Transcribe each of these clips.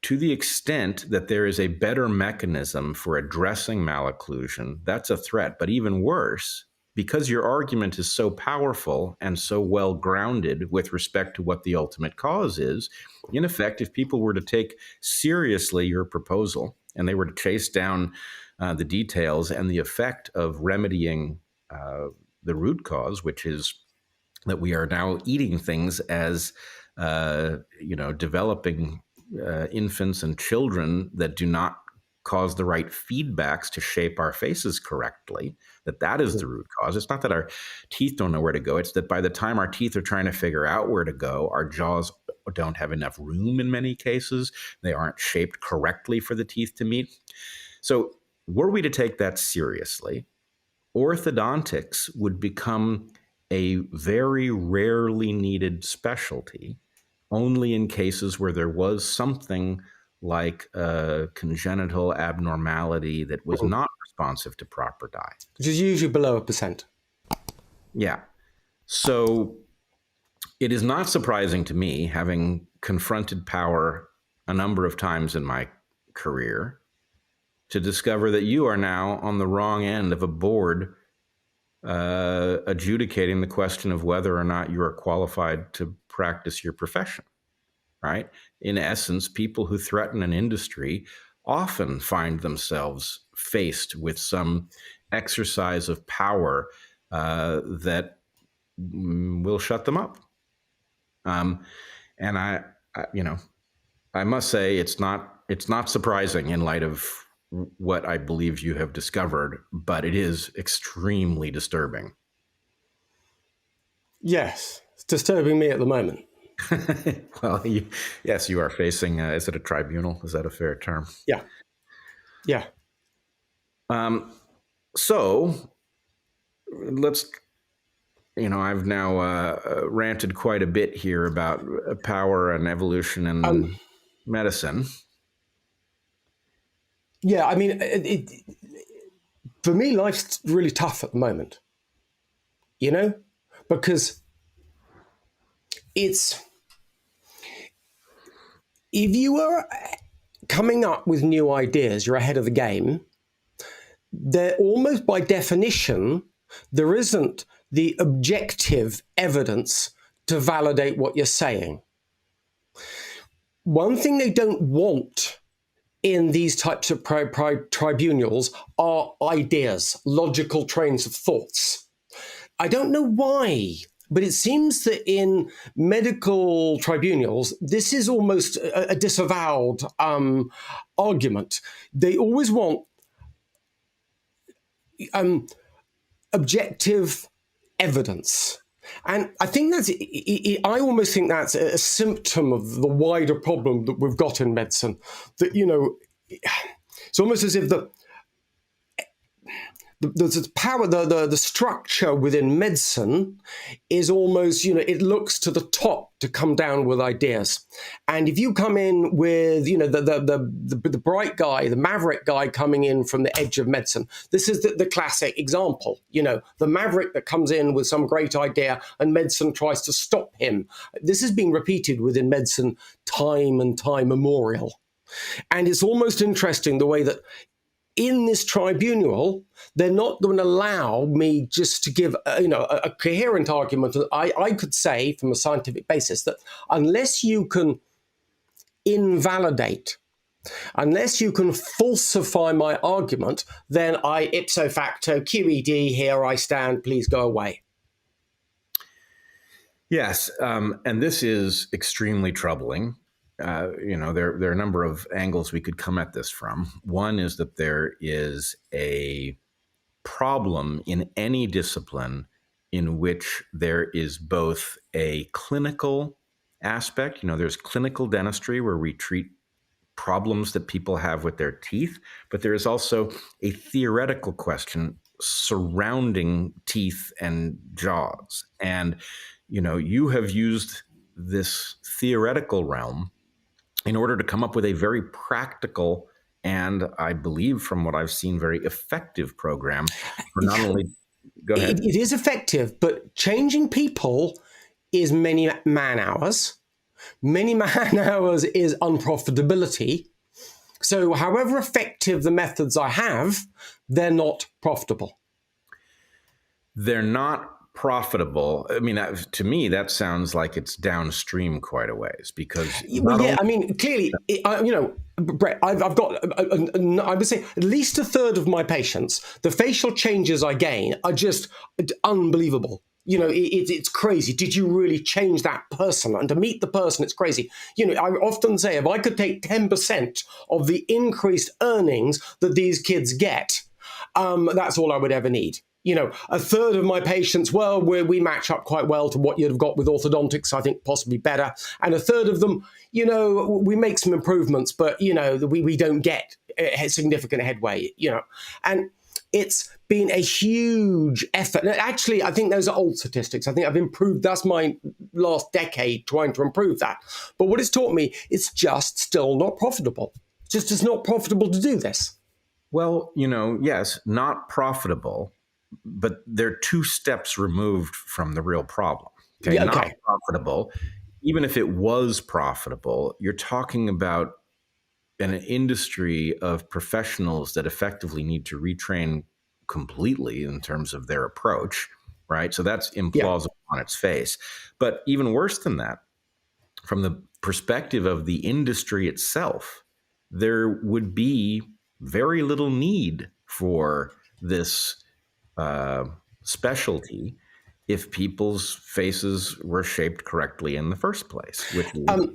to the extent that there is a better mechanism for addressing malocclusion, that's a threat. But even worse, because your argument is so powerful and so well grounded with respect to what the ultimate cause is, in effect, if people were to take seriously your proposal and they were to chase down the details and the effect of remedying the root cause, which is that we are now eating things as developing infants and children that do not cause the right feedbacks to shape our faces correctly, that is the root cause. It's not that our teeth don't know where to go. It's that by the time our teeth are trying to figure out where to go, our jaws don't have enough room in many cases. They aren't shaped correctly for the teeth to meet. So were we to take that seriously, orthodontics would become a very rarely needed specialty, only in cases where there was something like a congenital abnormality that was not responsive to proper diet. Which is usually below 1%. Yeah. So it is not surprising to me, having confronted power a number of times in my career, to discover that you are now on the wrong end of a board adjudicating the question of whether or not you are qualified to practice your profession, right? In essence, people who threaten an industry often find themselves faced with some exercise of power that will shut them up. And I must say it's not surprising in light of what I believe you have discovered, but it is extremely disturbing. Yes, it's disturbing me at the moment. Well, yes, you are facing, is it a tribunal? Is that a fair term? Yeah. Yeah. So let's, I've now ranted quite a bit here about power and evolution and medicine. Yeah, I mean, for me, life's really tough at the moment, because if you are coming up with new ideas, you're ahead of the game. They're almost by definition, there isn't the objective evidence to validate what you're saying. One thing they don't want in these types of tribunals are ideas, logical trains of thoughts. I don't know why, but it seems that in medical tribunals, this is almost a disavowed argument. They always want objective evidence. And I think I almost think that's a symptom of the wider problem that we've got in medicine. That, it's almost as if the power, the structure within medicine is almost, it looks to the top to come down with ideas. And if you come in with, the bright guy, the maverick guy coming in from the edge of medicine, this is the classic example, the maverick that comes in with some great idea and medicine tries to stop him. This has been repeated within medicine time and time immemorial. And it's almost interesting the way that in this tribunal, they're not going to allow me just to give a coherent argument. I could say from a scientific basis that unless you can invalidate, unless you can falsify my argument, then I ipso facto, QED, here I stand, please go away. Yes, and this is extremely troubling. There are a number of angles we could come at this from. One is that there is a problem in any discipline in which there is both a clinical aspect. There's clinical dentistry where we treat problems that people have with their teeth, but there is also a theoretical question surrounding teeth and jaws. And, you have used this theoretical realm in order to come up with a very practical and, I believe from what I've seen, very effective program for not only... Go ahead. It is effective, but changing people is many man hours. Many man hours is unprofitability. So however effective the methods I have, they're not profitable. They're not profitable. I mean, to me, that sounds like it's downstream quite a ways, because Well, yeah, I mean, clearly, Brett, I've got, I would say, at least a third of my patients, the facial changes I gain are just unbelievable. It's crazy. Did you really change that person? And to meet the person, it's crazy. I often say, if I could take 10% of the increased earnings that these kids get, that's all I would ever need. A third of my patients, well, we match up quite well to what you'd have got with orthodontics, I think possibly better. And a third of them, we make some improvements, but, we don't get a significant headway, And it's been a huge effort. And actually, I think those are old statistics. I think I've improved. That's my last decade trying to improve that. But what it's taught me, it's just still not profitable. It's not profitable to do this. Well, yes, not profitable, but they're two steps removed from the real problem. Okay, Yeah, not okay. profitable. Even if it was profitable, you're talking about an industry of professionals that effectively need to retrain completely in terms of their approach, right? So that's implausible on its face. But even worse than that, from the perspective of the industry itself, there would be very little need for this specialty if people's faces were shaped correctly in the first place, which is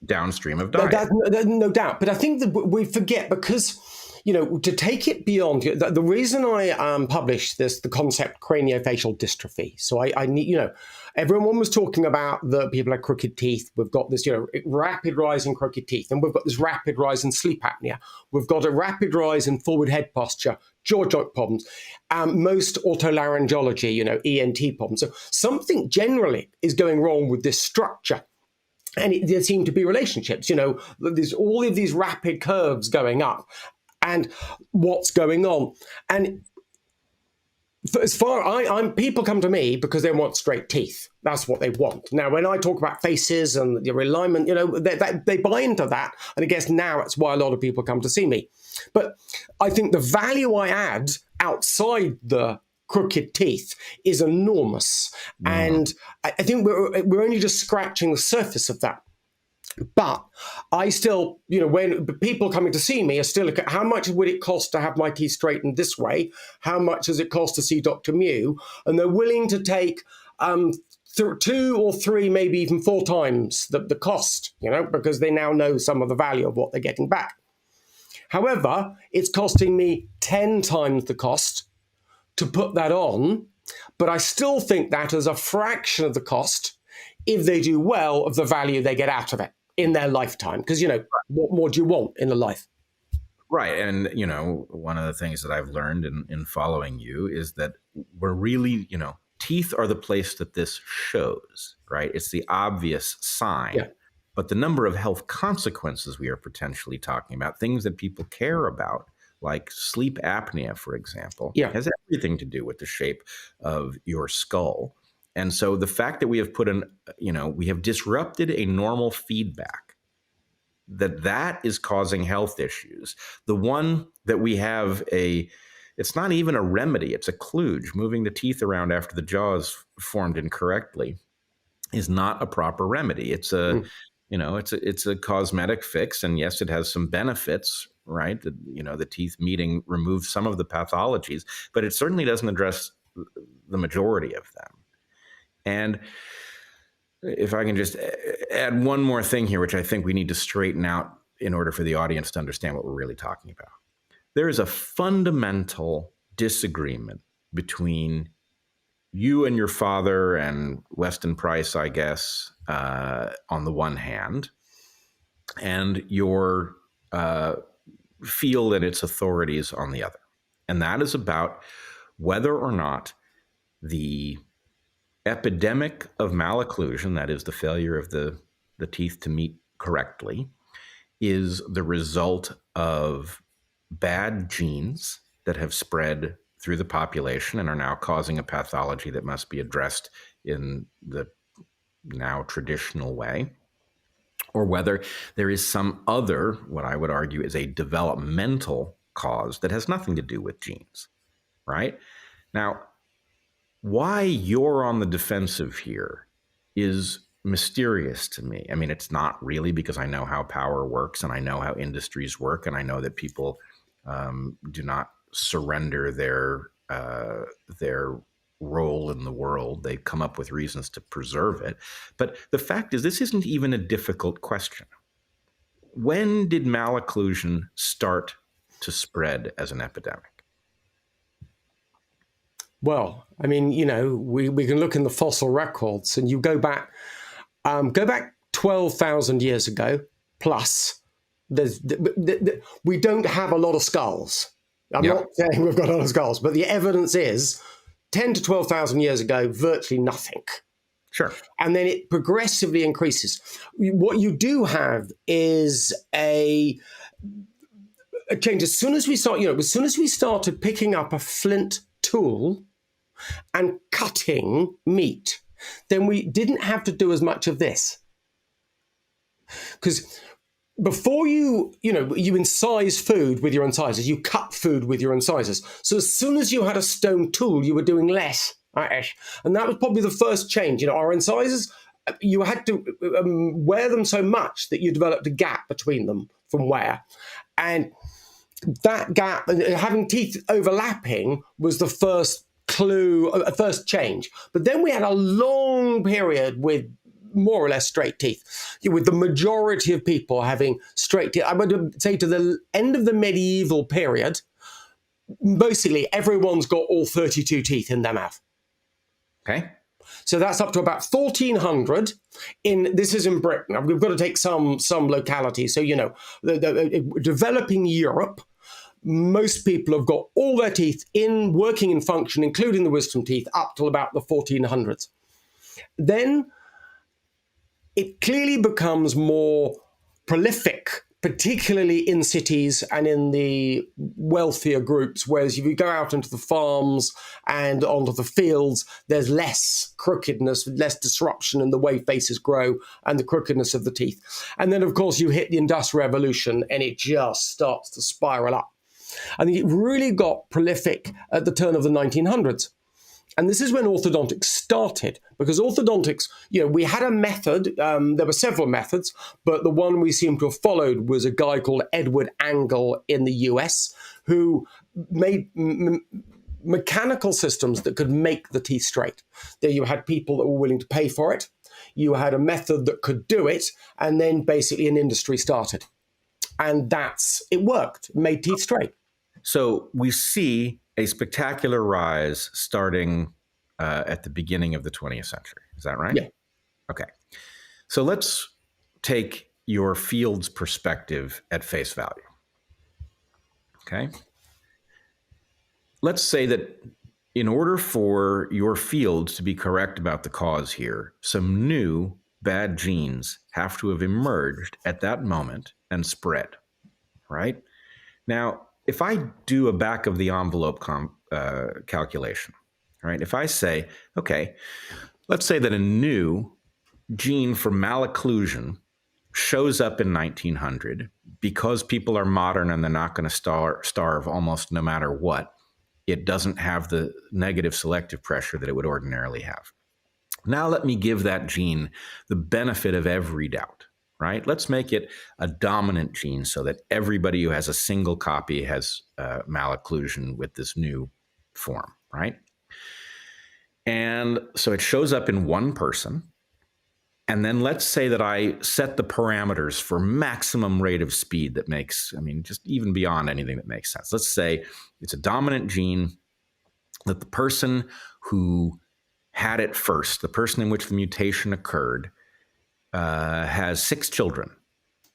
downstream of diet. No doubt. But I think that we forget, because, to take it beyond, the reason I published the concept craniofacial dystrophy. So I need, everyone was talking about the people have crooked teeth. We've got this, rapid rise in crooked teeth, and we've got this rapid rise in sleep apnea. We've got a rapid rise in forward head posture, jaw joint problems, most otolaryngology, ENT problems. So something generally is going wrong with this structure. And there seem to be relationships, there's all of these rapid curves going up, and what's going on. And as far people come to me because they want straight teeth. That's what they want. Now, when I talk about faces and the realignment, they buy into that. And I guess now it's why a lot of people come to see me. But I think the value I add outside the crooked teeth is enormous. And I think we're only just scratching the surface of that. But I still, when people coming to see me are still looking at how much would it cost to have my teeth straightened this way? How much does it cost to see Dr. Mew? And they're willing to take 2 or 3, maybe even 4 times the cost, because they now know some of the value of what they're getting back. However, it's costing me 10 times the cost to put that on, but I still think that as a fraction of the cost, if they do well, of the value they get out of it in their lifetime. Because, what more do you want in a life? Right. And, one of the things that I've learned in following you is that we're really, teeth are the place that this shows, right? It's the obvious sign. Yeah. But the number of health consequences we are potentially talking about, things that people care about, like sleep apnea, for example, has everything to do with the shape of your skull. And so the fact that we have we have disrupted a normal feedback, that is causing health issues. The one that we have it's not even a remedy, it's a kludge. Moving the teeth around after the jaw is formed incorrectly is not a proper remedy. It's it's a cosmetic fix, and yes, it has some benefits, right? The teeth meeting removes some of the pathologies, but it certainly doesn't address the majority of them. And if I can just add one more thing here, which I think we need to straighten out in order for the audience to understand what we're really talking about. There is a fundamental disagreement between you and your father and Weston Price, I guess, on the one hand, and your field and its authorities on the other. And that is about whether or not the epidemic of malocclusion, that is the failure of the teeth to meet correctly, is the result of bad genes that have spread through the population and are now causing a pathology that must be addressed in the now traditional way, or whether there is some other, what I would argue is a developmental cause that has nothing to do with genes, right? Now, why you're on the defensive here is mysterious to me. I mean, it's not really, because I know how power works and I know how industries work, and I know that people do not surrender their role in the world. They come up with reasons to preserve it. But the fact is, this isn't even a difficult question. When did malocclusion start to spread as an epidemic? Well, I mean, we can look in the fossil records, and you go back 12,000 years ago plus. We don't have a lot of skulls. I'm not saying we've got a lot of skulls, but the evidence is 10 to 12,000 years ago, virtually nothing. Sure. And then it progressively increases. What you do have is a change. As soon as we started picking up a flint tool and cutting meat, then we didn't have to do as much of this. Because before you incise food with your incisors, you cut food with your incisors. So as soon as you had a stone tool, you were doing less. And that was probably the first change. Our incisors, you had to wear them so much that you developed a gap between them from wear. And that gap, having teeth overlapping, was the first clue, first change. But then we had a long period with more or less straight teeth, with the majority of people having straight teeth. I would say to the end of the medieval period, basically everyone's got all 32 teeth in their mouth. Okay. So that's up to about 1400. This is in Britain. We've got to take some localities. So, the developing Europe, most people have got all their teeth working in function, including the wisdom teeth, up till about the 1400s. Then it clearly becomes more prolific, particularly in cities and in the wealthier groups, whereas if you go out into the farms and onto the fields, there's less crookedness, less disruption in the way faces grow and the crookedness of the teeth. And then, of course, you hit the Industrial Revolution and it just starts to spiral up. I think it really got prolific at the turn of the 1900s. And this is when orthodontics started, because orthodontics, we had a method. There were several methods, but the one we seem to have followed was a guy called Edward Angle in the US, who made mechanical systems that could make the teeth straight. There you had people that were willing to pay for it. You had a method that could do it, and then basically an industry started. And it worked, it made teeth straight. So we see a spectacular rise starting at the beginning of the 20th century. Is that right? Yeah. Okay. So let's take your field's perspective at face value. Okay. Let's say that in order for your field to be correct about the cause here, some new bad genes have to have emerged at that moment and spread, right? Now, if I do a back of the envelope calculation, right? If I say, okay, let's say that a new gene for malocclusion shows up in 1900 because people are modern and they're not going to starve almost no matter what. It doesn't have the negative selective pressure that it would ordinarily have. Now let me give that gene the benefit of every doubt. Right? Let's make it a dominant gene so that everybody who has a single copy has malocclusion with this new form, right? And so it shows up in one person. And then let's say that I set the parameters for maximum rate of speed that makes, just even beyond anything that makes sense. Let's say it's a dominant gene that the person who had it first, the person in which the mutation occurred, has 6 children.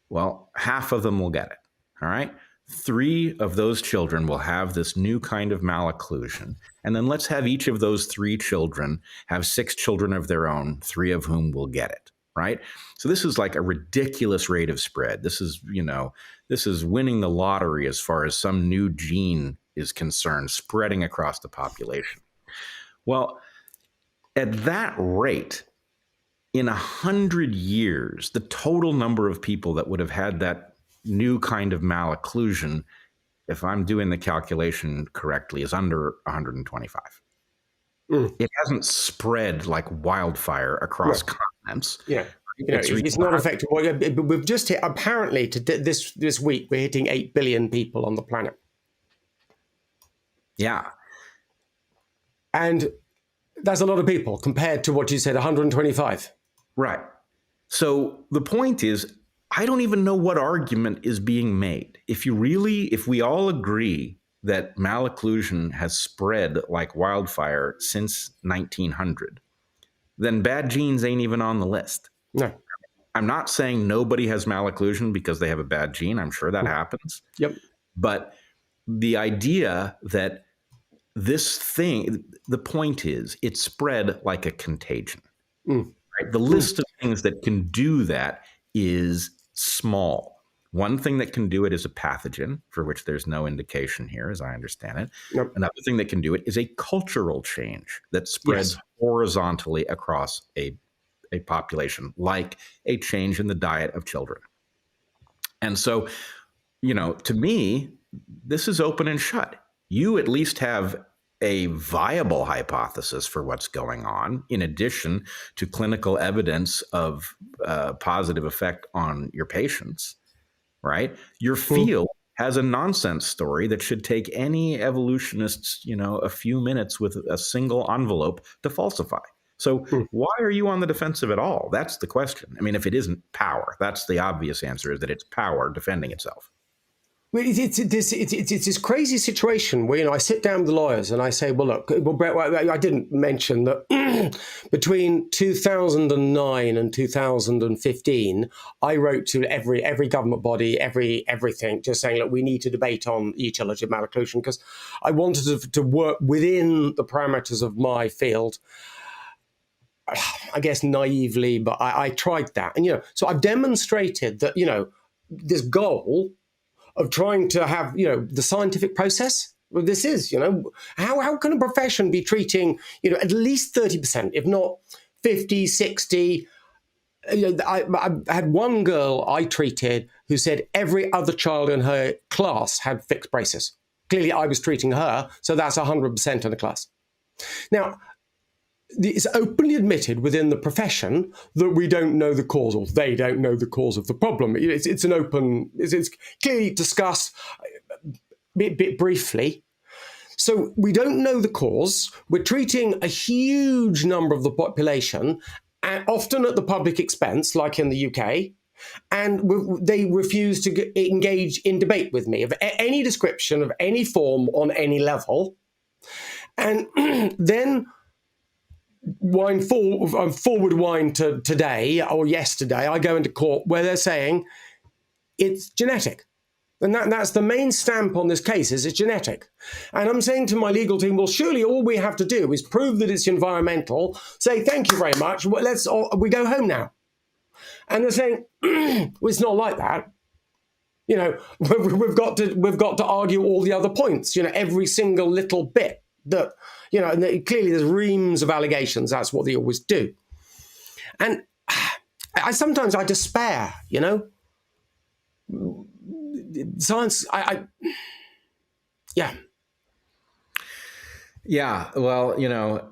Well, half of them will get it. All right. 3 of those children will have this new kind of malocclusion. And then let's have each of those 3 children have 6 children of their own, 3 of whom will get it. Right. So this is like a ridiculous rate of spread. This is winning the lottery as far as some new gene is concerned, spreading across the population. Well, at that rate, in 100 years, the total number of people that would have had that new kind of malocclusion, if I'm doing the calculation correctly, is under 125. It hasn't spread like wildfire across continents. Yeah. It's not effective. We've just hit, apparently, this week, we're hitting 8 billion people on the planet. Yeah. And that's a lot of people compared to what you said, 125. Right. So the point is, I don't even know what argument is being made. If we all agree that malocclusion has spread like wildfire since 1900, then bad genes ain't even on the list. No. I'm not saying nobody has malocclusion because they have a bad gene. I'm sure that happens. Yep. But the idea that this thing, the point is, it spread like a contagion. Right? The list of things that can do that is small. One thing that can do it is a pathogen, for which there's no indication here, as I understand it. Yep. Another thing that can do it is a cultural change that spreads horizontally across a population, like a change in the diet of children. And so, to me, this is open and shut. You at least have a viable hypothesis for what's going on, in addition to clinical evidence of positive effect on your patients, right? Your field has a nonsense story that should take any evolutionists, a few minutes with a single envelope to falsify. So why are you on the defensive at all? That's the question. I mean, if it isn't power, that's the obvious answer, is that it's power defending itself. Well, it's this crazy situation where, I sit down with the lawyers and I say, well, look, Bret, I didn't mention that between 2009 and 2015, I wrote to every government body, everything, just saying, look, we need to debate on the utility of malocclusion, because I wanted to work within the parameters of my field. I guess naively, but I tried that. And, so I've demonstrated that, this goal of trying to have, the scientific process. Well, this is, how can a profession be treating, at least 30%, if not 50, 60? I had one girl I treated who said every other child in her class had fixed braces. Clearly, I was treating her, so that's 100% in the class. Now, it's openly admitted within the profession that we don't know the cause, or they don't know the cause of the problem. It's an open, it's clearly discussed bit briefly. So we don't know the cause. We're treating a huge number of the population, and often at the public expense, like in the UK. And they refuse to engage in debate with me of any description, of any form, on any level. And then forward wind to today or yesterday, I go into court where they're saying it's genetic. And that's the main stamp on this case, is it's genetic. And I'm saying to my legal team, well, surely all we have to do is prove that it's environmental, say, thank you very much, we go home now. And they're saying, well, it's not like that. We've got to argue all the other points, every single little bit that, and clearly there's reams of allegations. That's what they always do. And sometimes I despair, Science, yeah. Yeah, well,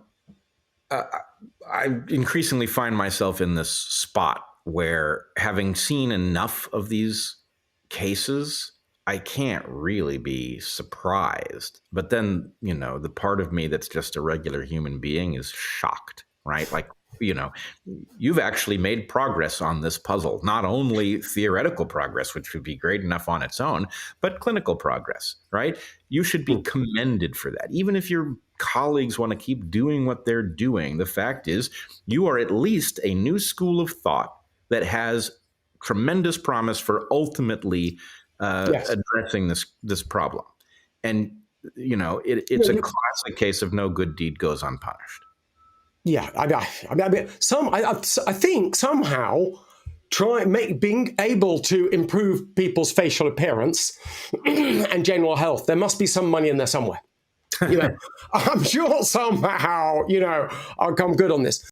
I increasingly find myself in this spot where, having seen enough of these cases, I can't really be surprised. But then, the part of me that's just a regular human being is shocked, right? Like, you've actually made progress on this puzzle, not only theoretical progress, which would be great enough on its own, but clinical progress, right? You should be commended for that. Even if your colleagues want to keep doing what they're doing, the fact is you are at least a new school of thought that has tremendous promise for ultimately addressing this problem. And, it's a classic case of no good deed goes unpunished. Yeah, I think somehow being able to improve people's facial appearance and general health, there must be some money in there somewhere. I'm sure somehow, I'll come good on this.